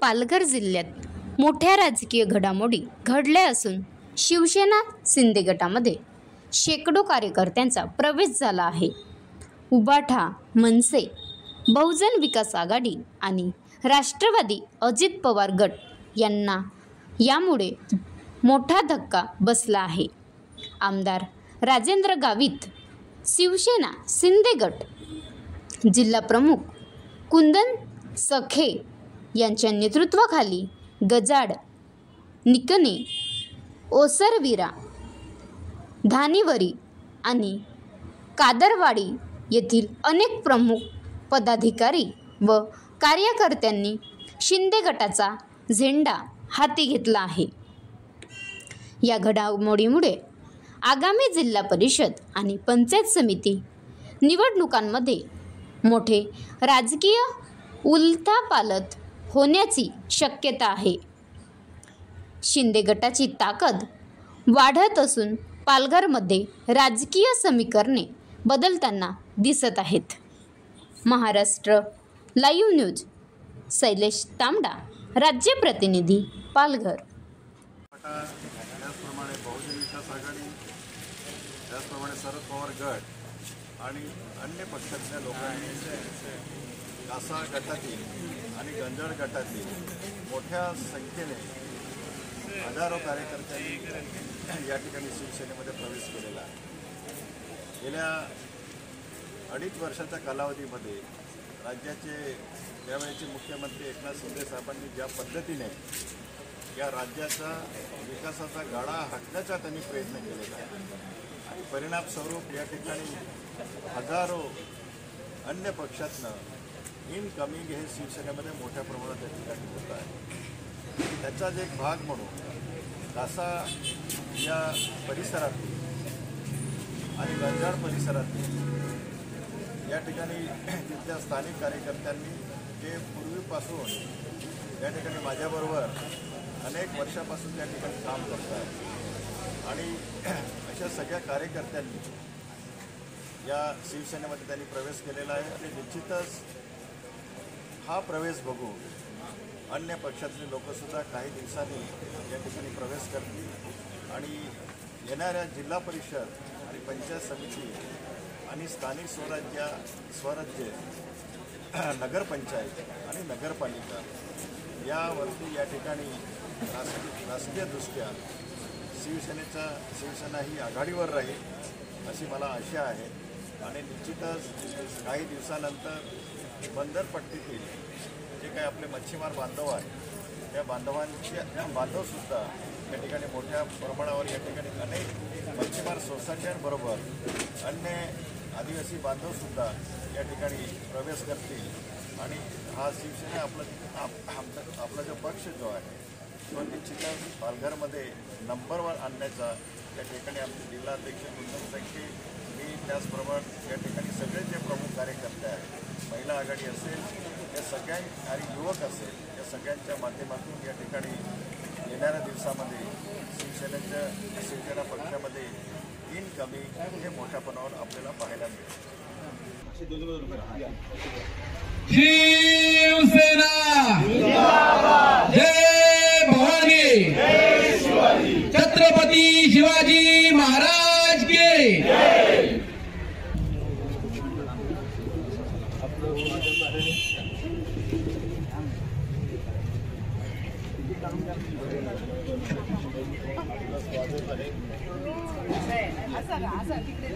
पालघर जिल्ह्यात मोठ्या राजकीय घडामोडी घडल्या असून शिवसेना शिंदे गटामध्ये शेकडो कार्यकर्त्यांचा प्रवेश झाला आहे। उबाठा, मनसे, बहुजन विकास आघाडी आणि राष्ट्रवादी अजित पवार गट यांना यामुळे मोठा धक्का बसला आहे। आमदार राजेंद्र गावित, शिवसेना शिंदे गट जिल्हा प्रमुख कुंदन सखे यांच्या नेतृत्वाखाली गजाड, निकणे, ओसरविरा, धानिवरी आणि कादरवाडी येथील अनेक प्रमुख पदाधिकारी व कार्यकर्त्यांनी शिंदे गटाचा झेंडा हाती घेतला आहे। या घडामोडीमुळे आगामी जिल्हा परिषद आणि पंचायत समिती निवडणुकांमध्ये मोठे राजकीय उलथापालथ होण्याची शक्यता आहे। शिंदे गटाची ताकद वाढत असून पालघरमध्ये राजकीय समीकरणे बदलताना दिसत आहेत। महाराष्ट्र लाईव्ह न्यूज, शैलेश तांबडा, राज्य प्रतिनिधी, पालघर। त्याचप्रमाणे बहुजन विकास आघाडी, त्याचप्रमाणे शरद पवार गट आणि अन्य पक्षातल्या लोकांनी कासा गटातील आणि गंजाड गटातील मोठ्या संख्येने हजारो कार्यकर्त्यांनी या ठिकाणी शिवसेनेमध्ये प्रवेश केलेला आहे। गेल्या 2.5 वर्षाच्या कालावधीमध्ये राज्याचे त्यावेळेचे मुख्यमंत्री एकनाथ शिंदे साहेबांनी ज्या पद्धतीने या राज्याचा विकासाचा गाडा हाकण्याचा त्यांनी प्रयत्न केलेला आहे आणि परिणामस्वरूप या ठिकाणी हजारो अन्य पक्षातनं इनकमिंग हे शिवसेनेमध्ये मोठ्या प्रमाणात या ठिकाणी होत आहे। त्याचाच एक भाग म्हणून कासा या परिसरातील आणि गंजाड परिसरातील या ठिकाणी तिथल्या स्थानिक कार्यकर्त्यांनी जे पूर्वीपासून या ठिकाणी माझ्याबरोबर अनेक वर्षापासून त्या ठिकाणी काम करतात आणि अशा सगळ्या कार्यकर्त्यांनी या शिवसेनेमध्ये त्यांनी प्रवेश केलेला आहे आणि निश्चितच हा प्रवेश बघून अन्य पक्षातली लोकंसुद्धा काही दिवसांनी या ठिकाणी प्रवेश करतील आणि येणाऱ्या जिल्हा परिषद आणि पंचायत समिती आणि स्थानिक स्वराज्य नगरपंचायत आणि नगरपालिका यावरती या ठिकाणी राजकीयदृष्ट्या शिवसेना ही आघाडीवर राहील अशी मला आशा आहे आणि निश्चितच काही दिवसानंतर बंदरपट्टीतील जे काही आपले मच्छीमार बांधव आहेत त्या बांधवसुद्धा या ठिकाणी मोठ्या प्रमाणावर या ठिकाणी अनेक मच्छीमार सोसायट्यांबरोबर अन्य आदिवासी बांधवसुद्धा या ठिकाणी प्रवेश करतील आणि हा शिवसेना आपला जो पक्ष जो आहे तो निश्चितच पालघरमध्ये नंबरवर आणण्याचा या ठिकाणी आमचे जिल्हाध्यक्ष कुंदन सखे, मी त्याचप्रमाणे या ठिकाणी सगळे जे प्रमुख कार्यकर्ते आहेत, महिला आघाडी असेल या सगळ्या आणि युवक असेल या सगळ्यांच्या माध्यमातून या ठिकाणी येणाऱ्या दिवसामध्ये शिवसेना पक्षामध्ये इनकमिंग हे मोठ्या प्रमाणावर आपल्याला पाहायला मिळेल। शिवसेना जय भवानी, छत्रपती शिवाजी महाराज की असं तिकडे